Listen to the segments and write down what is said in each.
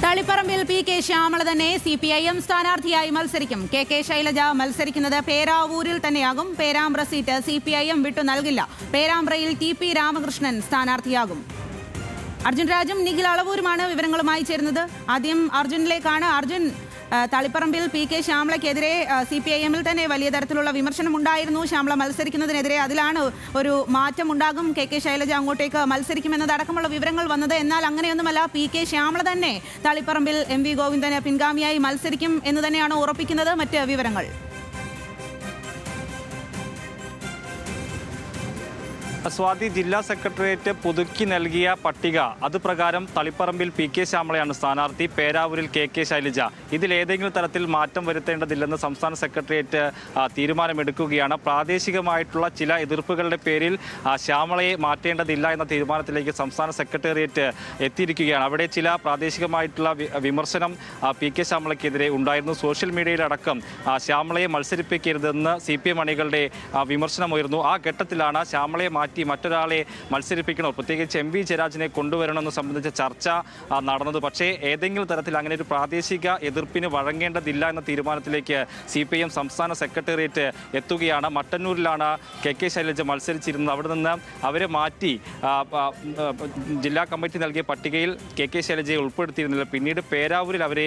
തളിപ്പറമ്പിൽ P K. Shyamala തന്നെ CPIM സ്ഥാനാർത്ഥിയായി മത്സരിക്കും. കെ ശൈലജ മത്സരിക്കുന്നത് പേരാവൂരിൽ തന്നെയാകും. പേരാമ്പ്ര സീറ്റ് CPIM വിട്ടു നൽകില്ല. പേരാമ്പ്രയിൽ TP രാമകൃഷ്ണൻ സ്ഥാനാർത്ഥിയാകും. അർജുൻ രാജും നിഖിൽ അളവൂരുമാണ് വിവരങ്ങളുമായി ചേരുന്നത്. ആദ്യം അർജുനിലേക്കാണ്. അർജുൻ, തളിപ്പറമ്പിൽ പി.കെ. ശ്യാമളയ്ക്കെതിരെ CPIM-ൽ തന്നെ വലിയ തരത്തിലുള്ള വിമർശനം ഉണ്ടായിരുന്നു. ശ്യാമള മത്സരിക്കുന്നതിനെതിരെ അതിലാണ് ഒരു മാറ്റം ഉണ്ടാകും, കെ ശൈലജ അങ്ങോട്ടേക്ക് മത്സരിക്കുമെന്നതടക്കമുള്ള വിവരങ്ങൾ വന്നത്. എന്നാൽ അങ്ങനെയൊന്നുമല്ല, പി.കെ. ശ്യാമള തന്നെ തളിപ്പറമ്പിൽ MV ഗോവിന്ദന് പിൻഗാമിയായി മത്സരിക്കും എന്ന് തന്നെയാണ് ഉറപ്പിക്കുന്നത്. മറ്റ് വിവരങ്ങൾ? സ്വാതി, ജില്ലാ സെക്രട്ടേറിയറ്റ് പുതുക്കി നൽകിയ പട്ടിക അത് പ്രകാരം തളിപ്പറമ്പിൽ പി.കെ. ശ്യാമളയാണ് സ്ഥാനാർത്ഥി, പേരാവൂരിൽ കെ ശൈലജ. ഇതിലേതെങ്കിലും തരത്തിൽ മാറ്റം വരുത്തേണ്ടതില്ലെന്ന് സംസ്ഥാന സെക്രട്ടേറിയറ്റ് തീരുമാനമെടുക്കുകയാണ്. പ്രാദേശികമായിട്ടുള്ള ചില എതിർപ്പുകളുടെ പേരിൽ ശ്യാമളയെ മാറ്റേണ്ടതില്ല എന്ന തീരുമാനത്തിലേക്ക് സംസ്ഥാന സെക്രട്ടേറിയറ്റ് എത്തിയിരിക്കുകയാണ്. അവിടെ ചില പ്രാദേശികമായിട്ടുള്ള വിമർശനം പി.കെ. ശ്യാമളയ്ക്കെതിരെ ഉണ്ടായിരുന്നു. സോഷ്യൽ മീഡിയയിലടക്കം ശ്യാമളയെ മത്സരിപ്പിക്കരുതെന്ന് CPM അണികളുടെ വിമർശനമുയർന്നു. ആ ഘട്ടത്തിലാണ് ശ്യാമളയെ മാറ്റി മറ്റൊരാളെ മത്സരിപ്പിക്കണോ, പ്രത്യേകിച്ച് MV ജയരാജനെ കൊണ്ടുവരണമെന്ന് സംബന്ധിച്ച ചർച്ച നടന്നത്. പക്ഷേ ഏതെങ്കിലും തരത്തിൽ അങ്ങനെ ഒരു പ്രാദേശിക എതിർപ്പിന് വഴങ്ങേണ്ടതില്ല എന്ന തീരുമാനത്തിലേക്ക് CPIM സംസ്ഥാന സെക്രട്ടേറിയറ്റ് എത്തുകയാണ്. മട്ടന്നൂരിലാണ് കെ ശൈലജ മത്സരിച്ചിരുന്നത്. അവിടെ നിന്ന് അവരെ മാറ്റി ജില്ലാ കമ്മിറ്റി നൽകിയ പട്ടികയിൽ കെ ശൈലജയെ ഉൾപ്പെടുത്തിയിരുന്നില്ല. പിന്നീട് പേരാവൂരിൽ അവരെ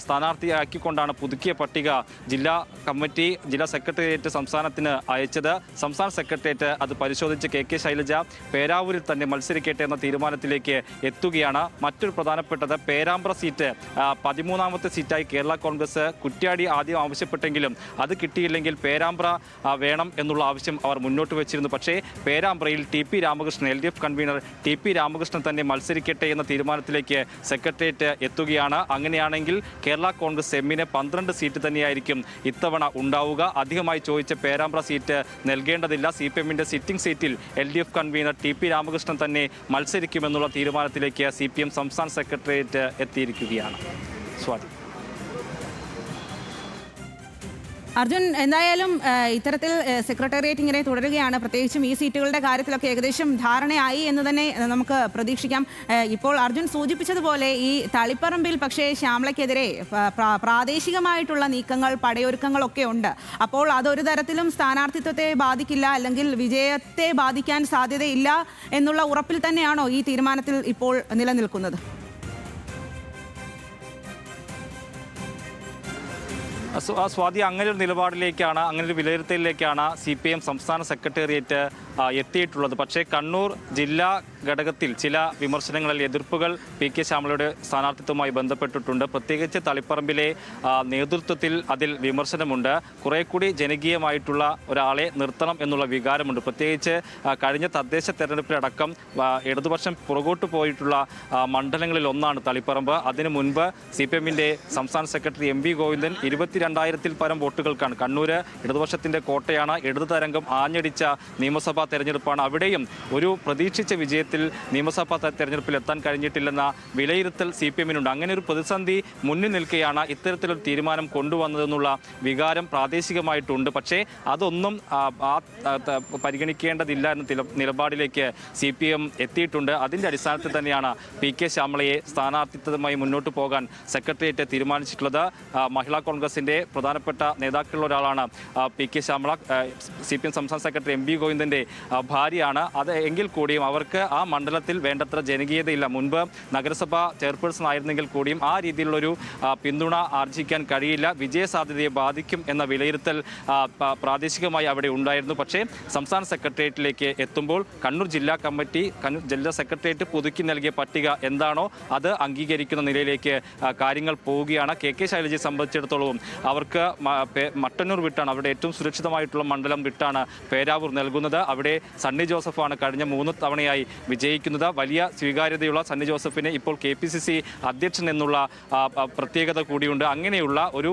സ്ഥാനാർത്ഥിയാക്കിക്കൊണ്ടാണ് പുതുക്കിയ പട്ടിക ജില്ലാ സെക്രട്ടേറിയറ്റ് സംസ്ഥാനത്തിന് അയച്ചത്. സംസ്ഥാന സെക്രട്ടേറിയറ്റ് അത് പരിശോധിച്ച് കെ ശൈലജ പേരാവൂരിൽ തന്നെ മത്സരിക്കട്ടെ എന്ന തീരുമാനത്തിലേക്ക് എത്തുകയാണ്. മറ്റൊരു പ്രധാനപ്പെട്ടത് പേരാമ്പ്ര സീറ്റ് 13ാമത്തെ സീറ്റായി കേരള കോൺഗ്രസ് കുറ്റ്യാടി ആദ്യം ആവശ്യപ്പെട്ടെങ്കിലും അത് കിട്ടിയില്ലെങ്കിൽ പേരാമ്പ്ര വേണം എന്നുള്ള ആവശ്യം അവർ മുന്നോട്ട് വെച്ചിരുന്നു. പക്ഷേ പേരാമ്പ്രയിൽ TP Ramakrishnan, LDF convener TP Ramakrishnan തന്നെ മത്സരിക്കട്ടെ എന്ന തീരുമാനത്തിലേക്ക് സെക്രട്ടേറിയറ്റ് എത്തുകയാണ്. അങ്ങനെയാണെങ്കിൽ കേരള കോൺഗ്രസ് എമ്മിന് 12 സീറ്റ് തന്നെയായിരിക്കും ഇത്തവണ ഉണ്ടാവുക. അധികമായി ചോദിച്ച പേരാമ്പ്ര സീറ്റ് നൽകേണ്ടതില്ല. CPM-ന്റെ സിറ്റിംഗ് സീറ്റിൽ LDF കൺവീനർ TP രാമകൃഷ്ണൻ തന്നെ മത്സരിക്കുമെന്നുള്ള തീരുമാനത്തിലേക്ക് CPM സംസ്ഥാന സെക്രട്ടേറിയറ്റ് എത്തിയിരിക്കുകയാണ്. സ്വാതി. അർജുൻ, എന്തായാലും ഇത്തരത്തിൽ സെക്രട്ടേറിയറ്റ് ഇങ്ങനെ തുടരുകയാണ്. പ്രത്യേകിച്ചും ഈ സീറ്റുകളുടെ കാര്യത്തിലൊക്കെ ഏകദേശം ധാരണയായി എന്ന് തന്നെ നമുക്ക് പ്രതീക്ഷിക്കാം. ഇപ്പോൾ അർജുൻ സൂചിപ്പിച്ചതുപോലെ ഈ തളിപ്പറമ്പിൽ പക്ഷേ ശ്യാമളയ്ക്കെതിരെ പ്രാദേശികമായിട്ടുള്ള നീക്കങ്ങൾ, പടയൊരുക്കങ്ങളൊക്കെ ഉണ്ട്. അപ്പോൾ അതൊരു തരത്തിലും സ്ഥാനാർത്ഥിത്വത്തെ ബാധിക്കില്ല, അല്ലെങ്കിൽ വിജയത്തെ ബാധിക്കാൻ സാധ്യതയില്ല എന്നുള്ള ഉറപ്പിൽ തന്നെയാണോ ഈ തീരുമാനത്തിൽ ഇപ്പോൾ നിലനിൽക്കുന്നത്? സ്വാതി, അങ്ങനെ ഒരു നിലപാടിലേക്കാണ്, അങ്ങനെ ഒരു വിലയിരുത്തലിലേക്കാണ് CPM സംസ്ഥാന സെക്രട്ടേറിയറ്റ് എത്തിയിട്ടുള്ളത്. പക്ഷേ കണ്ണൂർ ജില്ലാ ഘടകത്തിൽ ചില വിമർശനങ്ങളിൽ എതിർപ്പുകൾ പി.കെ. ശ്യാമളയുടെ സ്ഥാനാർത്ഥിത്വവുമായി ബന്ധപ്പെട്ടിട്ടുണ്ട്. പ്രത്യേകിച്ച് തളിപ്പറമ്പിലെ നേതൃത്വത്തിൽ അതിൽ വിമർശനമുണ്ട്. കുറെ കൂടി ജനകീയമായിട്ടുള്ള ഒരാളെ നിർത്തണം എന്നുള്ള വികാരമുണ്ട്. പ്രത്യേകിച്ച് കഴിഞ്ഞ തദ്ദേശ തെരഞ്ഞെടുപ്പിലടക്കം ഇടതുപക്ഷം പുറകോട്ട് പോയിട്ടുള്ള മണ്ഡലങ്ങളിൽ ഒന്നാണ് തളിപ്പറമ്പ്. അതിനു മുൻപ് CPM-ന്റെ സംസ്ഥാന സെക്രട്ടറി MV ഗോവിന്ദൻ 22,000-ൽ പരം വോട്ടുകൾക്കാണ്. കണ്ണൂർ ഇടതുപക്ഷത്തിൻ്റെ കോട്ടയാണ്. ഇടതു തരംഗം ആഞ്ഞടിച്ച നിയമസഭാ തെരഞ്ഞെടുപ്പാണ്. അവിടെയും ഒരു പ്രതീക്ഷിച്ച വിജയത്തിൽ നിയമസഭാ തെരഞ്ഞെടുപ്പിൽ എത്താൻ കഴിഞ്ഞിട്ടില്ലെന്ന വിലയിരുത്തൽ CPM-നുണ്ട്. അങ്ങനെ ഒരു പ്രതിസന്ധി മുന്നിൽ നിൽക്കെയാണ് ഇത്തരത്തിലൊരു തീരുമാനം കൊണ്ടുവന്നതെന്നുള്ള വികാരം പ്രാദേശികമായിട്ടുണ്ട്. പക്ഷേ അതൊന്നും പരിഗണിക്കേണ്ടതില്ല എന്ന നിലപാടിലേക്ക് CPM എത്തിയിട്ടുണ്ട്. അതിൻ്റെ അടിസ്ഥാനത്തിൽ തന്നെയാണ് പി.കെ. ശ്യാമളയെ സ്ഥാനാർത്ഥിത്വമായി മുന്നോട്ട് പോകാൻ സെക്രട്ടേറിയറ്റ് തീരുമാനിച്ചിട്ടുള്ളത്. മഹിളാ കോൺഗ്രസിൻ്റെ പ്രധാനപ്പെട്ട നേതാക്കളിൽ ഒരാളാണ് പി.കെ. ശ്യാമള. CPM സംസ്ഥാന സെക്രട്ടറി MV ഗോവിന്ദൻ്റെ ഭാര്യയാണ്. അത് എങ്കിൽ കൂടിയും അവർക്ക് ആ മണ്ഡലത്തിൽ വേണ്ടത്ര ജനകീയതയില്ല. മുൻപ് നഗരസഭാ ചെയർപേഴ്സൺ ആയിരുന്നെങ്കിൽ കൂടിയും ആ രീതിയിലുള്ളൊരു പിന്തുണ ആർജിക്കാൻ കഴിയില്ല. വിജയസാധ്യതയെ ബാധിക്കും എന്ന വിലയിരുത്തൽ പ്രാദേശികമായി അവിടെ ഉണ്ടായിരുന്നു. പക്ഷേ സംസ്ഥാന സെക്രട്ടേറിയറ്റിലേക്ക് എത്തുമ്പോൾ കണ്ണൂർ ജില്ലാ കമ്മിറ്റി, ജില്ലാ സെക്രട്ടേറിയറ്റ് പുതുക്കി നൽകിയ പട്ടിക എന്താണോ അത് അംഗീകരിക്കുന്ന നിലയിലേക്ക് കാര്യങ്ങൾ പോവുകയാണ്. കെ ശൈലജയെ സംബന്ധിച്ചിടത്തോളവും അവർക്ക് മട്ടന്നൂർ വിട്ടാണ്, അവിടെ ഏറ്റവും സുരക്ഷിതമായിട്ടുള്ള മണ്ഡലം വിട്ടാണ് പേരാവൂർ നൽകുന്നത്. അവിടെ സണ്ണി ജോസഫാണ് കഴിഞ്ഞ 3 തവണയായി വിജയിക്കുന്നത്. വലിയ സ്വീകാര്യതയുള്ള സണ്ണി ജോസഫിന് ഇപ്പോൾ KPCC അധ്യക്ഷൻ എന്നുള്ള പ്രത്യേകത കൂടിയുണ്ട്. അങ്ങനെയുള്ള ഒരു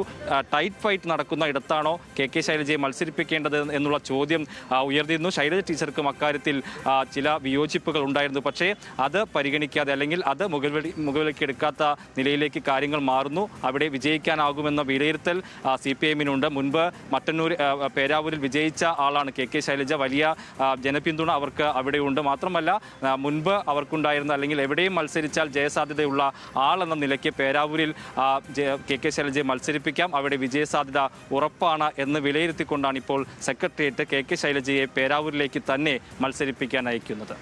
ടൈറ്റ് ഫൈറ്റ് നടക്കുന്ന ഇടത്താണോ കെ ശൈലജയെ മത്സരിപ്പിക്കേണ്ടത് എന്നുള്ള ചോദ്യം ഉയർന്നിരുന്നു. ശൈലജ ടീച്ചർക്കും അക്കാര്യത്തിൽ ചില വിയോജിപ്പുകൾ ഉണ്ടായിരുന്നു. പക്ഷേ അത് പരിഗണിക്കാതെ, അല്ലെങ്കിൽ അത് മുകളിലേക്ക് എടുക്കാത്ത നിലയിലേക്ക് കാര്യങ്ങൾ മാറുന്നു. അവിടെ വിജയിക്കാനാകുമെന്ന വിലയിരുത്തൽ CPM-നുണ്ട്. മുൻപ് പേരാവൂരിൽ വിജയിച്ച ആളാണ് കെ ശൈലജ. വലിയ ജനപിന്തുണ അവർക്ക് അവിടെയുണ്ട്. മാത്രമല്ല മുൻപ് അവർക്കുണ്ടായിരുന്ന അല്ലെങ്കിൽ എവിടെയും മത്സരിച്ചാൽ ജയസാധ്യതയുള്ള ആളെന്ന നിലയ്ക്ക് പേരാവൂരിൽ കെ ശൈലജയെ മത്സരിപ്പിക്കാം, അവിടെ വിജയസാധ്യത ഉറപ്പാണ് എന്ന് വിലയിരുത്തിക്കൊണ്ടാണ് ഇപ്പോൾ സെക്രട്ടേറിയറ്റ് കെ ശൈലജയെ പേരാവൂരിലേക്ക് തന്നെ മത്സരിപ്പിക്കാൻ അയക്കുന്നത്.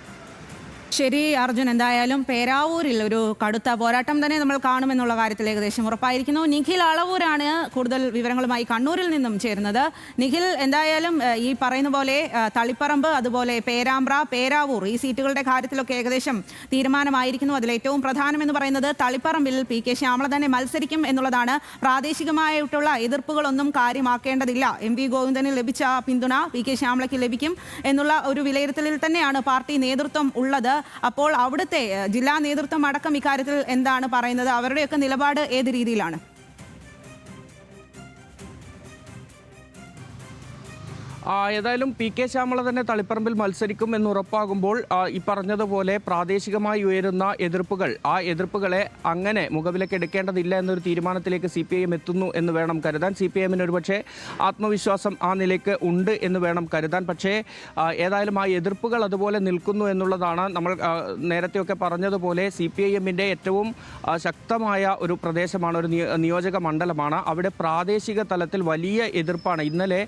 ശരി അർജുൻ, എന്തായാലും പേരാവൂരിൽ ഒരു കടുത്ത പോരാട്ടം തന്നെ നമ്മൾ കാണുമെന്നുള്ള കാര്യത്തിൽ ഏകദേശം ഉറപ്പായിരിക്കുന്നു. നിഖിൽ അളവൂരാണ് കൂടുതൽ വിവരങ്ങളുമായി കണ്ണൂരിൽ നിന്നും ചേരുന്നത്. നിഖിൽ, എന്തായാലും ഈ പറയുന്ന പോലെ തളിപ്പറമ്പ്, അതുപോലെ പേരാമ്പ്ര, പേരാവൂർ ഈ സീറ്റുകളുടെ കാര്യത്തിലൊക്കെ ഏകദേശം തീരുമാനമായിരിക്കുന്നു. അതിലേറ്റവും പ്രധാനമെന്ന് പറയുന്നത് തളിപ്പറമ്പിൽ PK ശ്യാമള തന്നെ മത്സരിക്കും എന്നുള്ളതാണ്. പ്രാദേശികമായിട്ടുള്ള എതിർപ്പുകളൊന്നും കാര്യമാക്കേണ്ടതില്ല. MV ഗോവിന്ദന് ലഭിച്ച പിന്തുണ PK ശ്യാമളയ്ക്ക് ലഭിക്കും എന്നുള്ള ഒരു വിലയിരുത്തലിൽ തന്നെയാണ് പാർട്ടി നേതൃത്വം ഉള്ളത്. അപ്പോൾ അവിടുത്തെ ജില്ലാ നേതൃത്വം അടക്കം ഇക്കാര്യത്തിൽ എന്താണ് പറയുന്നത്? അവരുടെയൊക്കെ നിലപാട് ഏത് രീതിയിലാണ്? ഏതായാലും PK ശ്യാമള തന്നെ തളിപ്പറമ്പിൽ മത്സരിക്കും എന്ന് ഉറപ്പാകുമ്പോൾ ഈ പറഞ്ഞതുപോലെ പ്രാദേശികമായി ഉയരുന്ന എതിർപ്പുകൾ, ആ എതിർപ്പുകളെ അങ്ങനെ മുഖവിലേക്ക് എടുക്കേണ്ടതില്ല എന്നൊരു തീരുമാനത്തിലേക്ക് CPIM എത്തുന്നു എന്ന് വേണം കരുതാൻ. CPIMന് ഒരുപക്ഷെ ആത്മവിശ്വാസം ആ നിലയ്ക്ക് ഉണ്ട് എന്ന് വേണം കരുതാൻ. പക്ഷേ ഏതായാലും ആ എതിർപ്പുകൾ അതുപോലെ നിൽക്കുന്നു എന്നുള്ളതാണ്. നമ്മൾ നേരത്തെയൊക്കെ പറഞ്ഞതുപോലെ CPIMൻ്റെ ഏറ്റവും ശക്തമായ ഒരു പ്രദേശമാണ്, ഒരു നിയോജക മണ്ഡലമാണ്. അവിടെ പ്രാദേശിക തലത്തിൽ വലിയ എതിർപ്പാണ്. ഇന്നലെ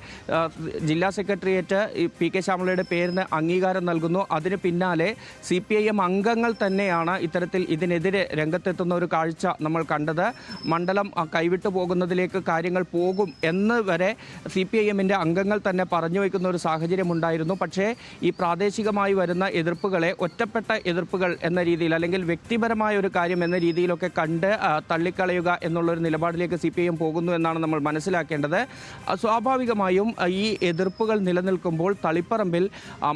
ജില്ലാ സെക്രട്ടേറിയറ്റ് PK ശ്യാമളയുടെ പേരിന് അംഗീകാരം നൽകുന്നു. അതിന് പിന്നാലെ CPIM അംഗങ്ങൾ തന്നെയാണ് ഇത്തരത്തിൽ ഇതിനെതിരെ രംഗത്തെത്തുന്ന ഒരു കാഴ്ച നമ്മൾ കണ്ടത്. മണ്ഡലം കൈവിട്ടു പോകുന്നതിലേക്ക് കാര്യങ്ങൾ പോകും എന്ന് വരെ CPIMൻ്റെ അംഗങ്ങൾ തന്നെ പറഞ്ഞു വയ്ക്കുന്ന ഒരു സാഹചര്യം ഉണ്ടായിരുന്നു. പക്ഷേ ഈ പ്രാദേശികമായി വരുന്ന എതിർപ്പുകളെ ഒറ്റപ്പെട്ട എതിർപ്പുകൾ എന്ന രീതിയിൽ, അല്ലെങ്കിൽ വ്യക്തിപരമായ ഒരു കാര്യം എന്ന രീതിയിലൊക്കെ കണ്ട് തള്ളിക്കളയുക എന്നുള്ളൊരു നിലപാടിലേക്ക് CPIM പോകുന്നു എന്നാണ് നമ്മൾ മനസ്സിലാക്കേണ്ടത്. സ്വാഭാവികമായും ഈ എതിർപ്പുകൾ നിലനിൽക്കുമ്പോൾ തളിപ്പറമ്പിൽ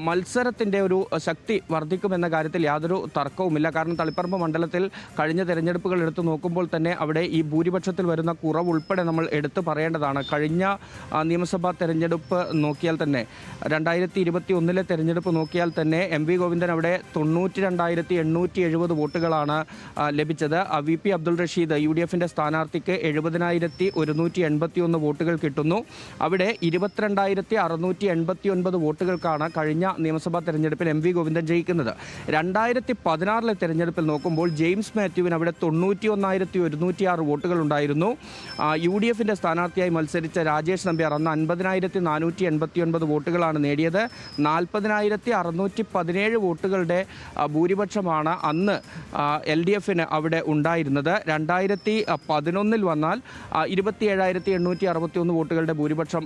മത്സരത്തിൻ്റെ ഒരു ശക്തി വർദ്ധിക്കുമെന്ന കാര്യത്തിൽ യാതൊരു തർക്കവുമില്ല. കാരണം തളിപ്പറമ്പ് മണ്ഡലത്തിൽ കഴിഞ്ഞ തെരഞ്ഞെടുപ്പുകൾ എടുത്തു നോക്കുമ്പോൾ തന്നെ അവിടെ ഈ ഭൂരിപക്ഷത്തിൽ വരുന്ന കുറവ് ഉൾപ്പെടെ നമ്മൾ എടുത്തു പറയേണ്ടതാണ്. കഴിഞ്ഞ നിയമസഭാ തെരഞ്ഞെടുപ്പ് നോക്കിയാൽ തന്നെ 2021 തെരഞ്ഞെടുപ്പ് നോക്കിയാൽ തന്നെ MV ഗോവിന്ദൻ അവിടെ 92,870 വോട്ടുകളാണ് ലഭിച്ചത്. VP അബ്ദുൾ റഷീദ് UDFൻ്റെ സ്ഥാനാർത്ഥിക്ക് 70,181 വോട്ടുകൾ കിട്ടുന്നു. അവിടെ 22,689 വോട്ടുകൾക്കാണ് കഴിഞ്ഞ നിയമസഭാ തെരഞ്ഞെടുപ്പിൽ MV ഗോവിന്ദൻ ജയിക്കുന്നത്. 2016 തെരഞ്ഞെടുപ്പിൽ നോക്കുമ്പോൾ ജെയിംസ് മാത്യുവിന് അവിടെ 91,106 വോട്ടുകൾ ഉണ്ടായിരുന്നു. UDFൻ്റെ സ്ഥാനാർത്ഥിയായി മത്സരിച്ച രാജേഷ് നമ്പ്യാർ അന്ന് 50,489 വോട്ടുകളാണ് നേടിയത്. 40,617 വോട്ടുകളുടെ ഭൂരിപക്ഷമാണ് അന്ന് LDFന് അവിടെ ഉണ്ടായിരുന്നത്. 2011 വന്നാൽ 27,861 വോട്ടുകളുടെ ഭൂരിപക്ഷം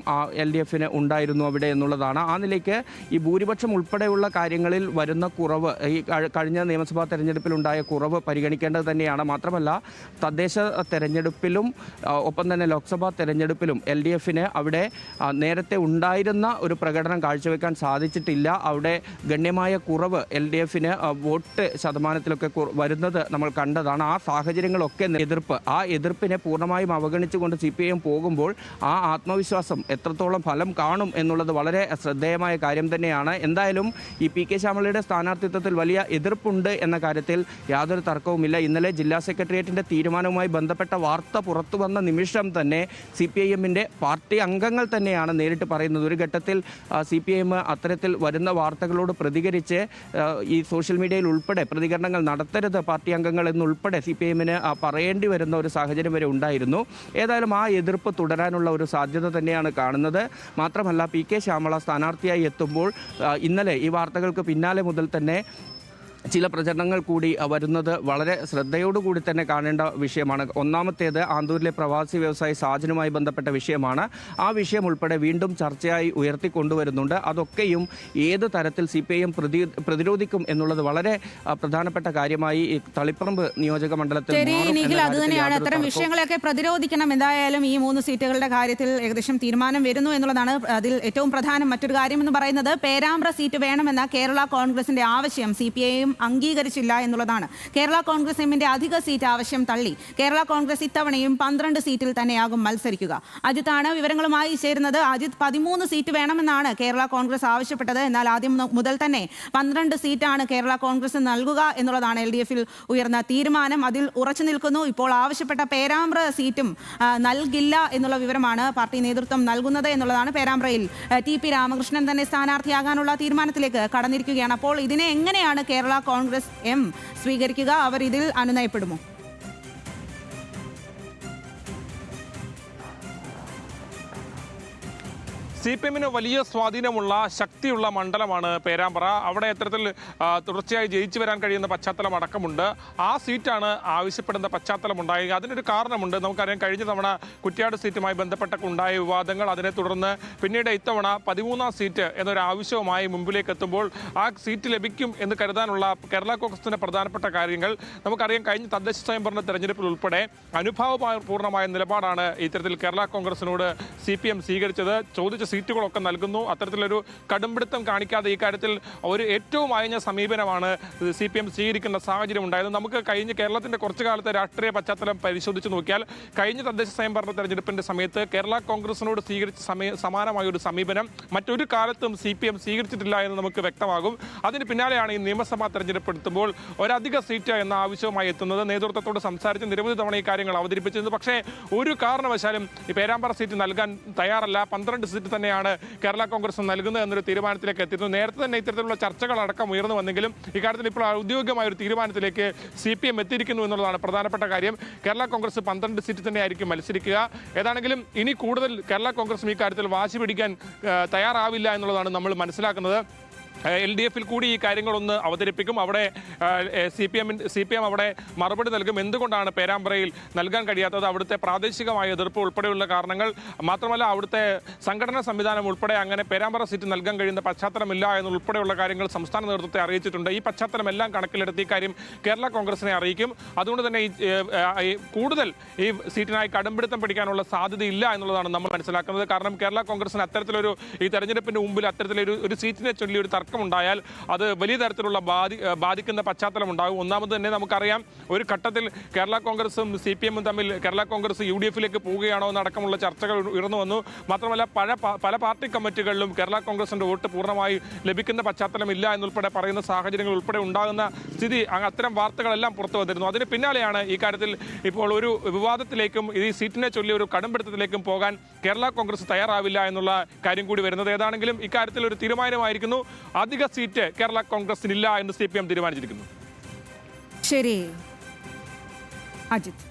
LDFന് ഉണ്ടായിരുന്നു അവിടെ എന്നുള്ളതാണ്. ആ നിലയ്ക്ക് ഈ ഭൂരിപക്ഷം ഉൾപ്പെടെയുള്ള കാര്യങ്ങളിൽ വരുന്ന കുറവ്, ഈ കഴിഞ്ഞ നിയമസഭാ തെരഞ്ഞെടുപ്പിലുണ്ടായ കുറവ് പരിഗണിക്കേണ്ടത് തന്നെയാണ്. മാത്രമല്ല തദ്ദേശ തെരഞ്ഞെടുപ്പിലും ഒപ്പം തന്നെ ലോക്സഭാ തെരഞ്ഞെടുപ്പിലും LDFന് അവിടെ നേരത്തെ ഉണ്ടായിരുന്ന ഒരു പ്രകടനം കാഴ്ചവെക്കാൻ സാധിച്ചിട്ടില്ല. അവിടെ ഗണ്യമായ കുറവ് LDFന് വോട്ട് ശതമാനത്തിലൊക്കെ വരുന്നത് നമ്മൾ കണ്ടതാണ്. ആ സാഹചര്യങ്ങളൊക്കെ ആ എതിർപ്പിനെ പൂർണ്ണമായും അവഗണിച്ചുകൊണ്ട് CPIM പോകുമ്പോൾ ആ ആത്മവിശ്വാസം എത്രത്തോളം ഫലം കാണും എന്നുള്ളത് വളരെ ശ്രദ്ധേയമായ കാര്യം തന്നെയാണ്. എന്തായാലും ഈ PK ശ്യാമളയുടെ സ്ഥാനാർത്ഥിത്വത്തിൽ വലിയ എതിർപ്പുണ്ട് എന്ന കാര്യത്തിൽ യാതൊരു തർക്കവുമില്ല. ഇന്നലെ ജില്ലാ സെക്രട്ടേറിയറ്റിൻ്റെ തീരുമാനവുമായി ബന്ധപ്പെട്ട വാർത്ത പുറത്തു വന്ന നിമിഷം തന്നെ CPIMൻ്റെ പാർട്ടി അംഗങ്ങൾ തന്നെയാണ് നേരിട്ട് പറയുന്നത്. ഒരു ഘട്ടത്തിൽ CPIM അത്തരത്തിൽ വരുന്ന വാർത്തകളോട് പ്രതികരിച്ച് ഈ സോഷ്യൽ മീഡിയയിൽ ഉൾപ്പെടെ പ്രതികരണങ്ങൾ നടത്തരുത് പാർട്ടി അംഗങ്ങൾ എന്നുൾപ്പെടെ CPIMന് പറയേണ്ടി വരുന്ന ഒരു സാഹചര്യം വരെ ഉണ്ടായിരുന്നു. ഏതായാലും ആ എതിർപ്പ് തുടരാനുള്ള ഒരു സാധ്യത തന്നെയാണ് കാണുന്നത്. മാത്രമല്ല PK ശ്യാമള സ്ഥാനാർത്ഥിയായി എത്തുമ്പോൾ ഇന്നലെ ഈ വാർത്തകൾക്ക് പിന്നാലെ മുതൽ തന്നെ ചില പ്രചരണങ്ങൾ കൂടി വരുന്നത് വളരെ ശ്രദ്ധയോടുകൂടി തന്നെ കാണേണ്ട വിഷയമാണ്. ഒന്നാമത്തേത് ആന്തൂരിലെ പ്രവാസി വ്യവസായി സാജനുമായി ബന്ധപ്പെട്ട വിഷയമാണ്. ആ വിഷയം ഉൾപ്പെടെ വീണ്ടും ചർച്ചയായി ഉയർത്തിക്കൊണ്ടുവരുന്നുണ്ട്. അതൊക്കെയും ഏത് തരത്തിൽ CPIM പ്രതിരോധിക്കും എന്നുള്ളത് വളരെ പ്രധാനപ്പെട്ട കാര്യമായി തളിപ്പറമ്പ് നിയോജക മണ്ഡലത്തിൽ അത് തന്നെയാണ്. അത്തരം വിഷയങ്ങളെയൊക്കെ പ്രതിരോധിക്കണം. എന്തായാലും ഈ 3 സീറ്റുകളുടെ കാര്യത്തിൽ ഏകദേശം തീരുമാനം വരുന്നു എന്നുള്ളതാണ്. അതിൽ ഏറ്റവും പ്രധാനം മറ്റൊരു കാര്യം എന്ന് പറയുന്നത് പേരാമ്പ്ര സീറ്റ് വേണമെന്ന കേരള കോൺഗ്രസിന്റെ ആവശ്യം CPIM അംഗീകരിച്ചില്ല എന്നുള്ളതാണ്. കേരള കോൺഗ്രസ് എമ്മിന്റെ അധിക സീറ്റ് ആവശ്യം തള്ളി. കേരള കോൺഗ്രസ് ഇത്തവണയും 12 സീറ്റിൽ തന്നെയാകും മത്സരിക്കുക. അജിത്താണ് വിവരങ്ങളുമായി ചേരുന്നത്. അജിത്, 13 സീറ്റ് വേണമെന്നാണ് കേരള കോൺഗ്രസ് ആവശ്യപ്പെട്ടത്. എന്നാൽ ആദ്യം മുതൽ തന്നെ 12 സീറ്റാണ് കേരള കോൺഗ്രസ് നൽകുക എന്നുള്ളതാണ് LDFൽ ഉയർന്ന തീരുമാനം. അതിൽ ഉറച്ചു നിൽക്കുന്നു. ഇപ്പോൾ ആവശ്യപ്പെട്ട പേരാമ്പ്ര സീറ്റും നൽകില്ല എന്നുള്ള വിവരമാണ് പാർട്ടി നേതൃത്വം നൽകുന്നത് എന്നുള്ളതാണ്. പേരാമ്പ്രയിൽ TP രാമകൃഷ്ണൻ തന്നെ സ്ഥാനാർത്ഥിയാകാനുള്ള തീരുമാനത്തിലേക്ക് കടന്നിരിക്കുകയാണ്. അപ്പോൾ ഇതിനെ എങ്ങനെയാണ് കേരള കോൺഗ്രസ് എം സ്വീകരിക്കുക? അവർ ഇതിൽ അനുനയപ്പെടുമോ? CPM-ന് വലിയ സ്വാധീനമുള്ള ശക്തിയുള്ള മണ്ഡലമാണ് പേരാമ്പ്ര. അവിടെ അത്തരത്തിൽ തുടർച്ചയായി ജയിച്ചു വരാൻ കഴിയുന്ന പശ്ചാത്തലം അടക്കമുണ്ട്. ആ സീറ്റാണ് ആവശ്യപ്പെടുന്ന പശ്ചാത്തലം ഉണ്ടായി. അതിനൊരു കാരണമുണ്ട്. നമുക്കറിയാം, കഴിഞ്ഞ തവണ കുറ്റ്യാട് സീറ്റുമായി ബന്ധപ്പെട്ടൊക്കെ ഉണ്ടായ വിവാദങ്ങൾ, അതിനെ തുടർന്ന് പിന്നീട് ഇത്തവണ 13ാം സീറ്റ് എന്നൊരു ആവശ്യവുമായി മുമ്പിലേക്ക് എത്തുമ്പോൾ ആ സീറ്റ് ലഭിക്കും എന്ന് കരുതാനുള്ള കേരള കോൺഗ്രസിന്റെ പ്രധാനപ്പെട്ട കാര്യങ്ങൾ നമുക്കറിയാം. കഴിഞ്ഞ തദ്ദേശ സ്വയംഭരണ തെരഞ്ഞെടുപ്പിൽ ഉൾപ്പെടെ അനുഭാവപൂർണ്ണമായ നിലപാടാണ് ഇത്തരത്തിൽ കേരള കോൺഗ്രസിനോട് CPM സ്വീകരിച്ചത്. ചോദിച്ച സീറ്റുകളൊക്കെ നൽകുന്നു. അത്തരത്തിലൊരു കടുംപിടുത്തം കാണിക്കാതെ ഈ കാര്യത്തിൽ ഒരു ഏറ്റവും അയഞ്ഞ സമീപനമാണ് CPM സ്വീകരിക്കുന്ന സാഹചര്യം ഉണ്ടായത്. നമുക്ക് കേരളത്തിന്റെ കുറച്ചു കാലത്തെ രാഷ്ട്രീയ പശ്ചാത്തലം പരിശോധിച്ച് നോക്കിയാൽ കഴിഞ്ഞ തദ്ദേശ സ്വയംഭരണ തെരഞ്ഞെടുപ്പിന്റെ സമയത്ത് കേരള കോൺഗ്രസിനോട് സ്വീകരിച്ച സമാനമായ ഒരു സമീപനം മറ്റൊരു കാലത്തും CPM സ്വീകരിച്ചിട്ടില്ല എന്ന് നമുക്ക് വ്യക്തമാകും. അതിന് പിന്നാലെയാണ് ഈ നിയമസഭാ തെരഞ്ഞെടുപ്പ് എടുത്തുമ്പോൾ ഒരധിക സീറ്റ് എന്ന ആവശ്യവുമായി എത്തുന്നത്. നേതൃത്വത്തോട് സംസാരിച്ച് നിരവധി തവണ ഈ കാര്യങ്ങൾ അവതരിപ്പിച്ചിരുന്നു. പക്ഷേ ഒരു കാരണവശാലും ഈ പേരാമ്പ്ര സീറ്റ് നൽകാൻ തയ്യാറല്ല. 12 സീറ്റ് തന്നെയാണ് കേരള കോൺഗ്രസ് നൽകുന്നത് എന്നൊരു തീരുമാനത്തിലേക്ക് എത്തിയിരുന്നു. നേരത്തെ തന്നെ ഇത്തരത്തിലുള്ള ചർച്ചകളടക്കം ഉയർന്നു വന്നെങ്കിലും ഇക്കാര്യത്തിൽ ഇപ്പോൾ ഔദ്യോഗികമായ ഒരു തീരുമാനത്തിലേക്ക് CPM എത്തിയിരിക്കുന്നു എന്നുള്ളതാണ് പ്രധാനപ്പെട്ട കാര്യം. കേരള കോൺഗ്രസ് 12 സീറ്റ് തന്നെയായിരിക്കും മത്സരിക്കുക. ഏതാണെങ്കിലും ഇനി കൂടുതൽ കേരള കോൺഗ്രസും ഈ കാര്യത്തിൽ വാശി പിടിക്കാൻ തയ്യാറാവില്ല എന്നുള്ളതാണ് നമ്മൾ മനസ്സിലാക്കുന്നത്. LDF-ൽ കൂടി ഈ കാര്യങ്ങളൊന്ന് അവതരിപ്പിക്കും. അവിടെ CPM അവിടെ മറുപടി നൽകും. എന്തുകൊണ്ടാണ് പേരാമ്പ്രയിൽ നൽകാൻ കഴിയാത്തത്? അവിടുത്തെ പ്രാദേശികമായ എതിർപ്പ് ഉൾപ്പെടെയുള്ള കാരണങ്ങൾ, മാത്രമല്ല അവിടുത്തെ സംഘടനാ സംവിധാനം ഉൾപ്പെടെ അങ്ങനെ പേരാമ്പ്ര സീറ്റ് നൽകാൻ കഴിയുന്ന പശ്ചാത്തലമില്ല എന്നുൾപ്പെടെയുള്ള കാര്യങ്ങൾ സംസ്ഥാന നേതൃത്വത്തെ അറിയിച്ചിട്ടുണ്ട്. ഈ പശ്ചാത്തലം എല്ലാം കണക്കിലെടുത്ത് ഈ കാര്യം കേരള കോൺഗ്രസിനെ അറിയിക്കും. അതുകൊണ്ട് തന്നെ കൂടുതൽ ഈ സീറ്റിനായി കടുംപിടുത്തം പിടിക്കാനുള്ള സാധ്യതയില്ല എന്നുള്ളതാണ് നമ്മൾ മനസ്സിലാക്കുന്നത്. കാരണം കേരള കോൺഗ്രസിന് അത്തരത്തിലൊരു ഈ തെരഞ്ഞെടുപ്പിന്റെ മുമ്പിൽ അത്തരത്തിലൊരു സീറ്റിനെ ചൊല്ലി ഒരു ഉണ്ടായാൽ അത് വലിയ തരത്തിലുള്ള ബാധിക്കുന്ന പശ്ചാത്തലം ഉണ്ടാകും. ഒന്നാമത് തന്നെ നമുക്കറിയാം, ഒരു ഘട്ടത്തിൽ കേരള കോൺഗ്രസും CPM-ഉം തമ്മിൽ കേരള കോൺഗ്രസ് UDF-ലേക്ക് പോവുകയാണോ എന്നടക്കമുള്ള ചർച്ചകൾ ഉയർന്നു വന്നു. മാത്രമല്ല പല പാർട്ടി കമ്മിറ്റികളിലും കേരള കോൺഗ്രസിന്റെ വോട്ട് പൂർണ്ണമായി ലഭിക്കുന്ന പശ്ചാത്തലമില്ല എന്നുൾപ്പെടെ പറയുന്ന സാഹചര്യങ്ങൾ ഉൾപ്പെടെ ഉണ്ടാകുന്ന സ്ഥിതി, അത്തരം വാർത്തകളെല്ലാം പുറത്തു വന്നിരുന്നു. അതിന് പിന്നാലെയാണ് ഈ കാര്യത്തിൽ ഇപ്പോൾ ഒരു വിവാദത്തിലേക്കും ഈ സീറ്റിനെ ചൊല്ലി ഒരു കടുംപിടുത്തത്തിലേക്കും പോകാൻ കേരള കോൺഗ്രസ് തയ്യാറാവില്ല എന്നുള്ള കാര്യം കൂടി വരുന്നത്. ഏതാണെങ്കിലും ഇക്കാര്യത്തിൽ ഒരു തീരുമാനമായിരിക്കുന്നു. അധിക സീറ്റ് കേരള കോൺഗ്രസിനില്ല എന്ന് CPM തീരുമാനിച്ചിരിക്കുന്നു. ശരി അജിത്.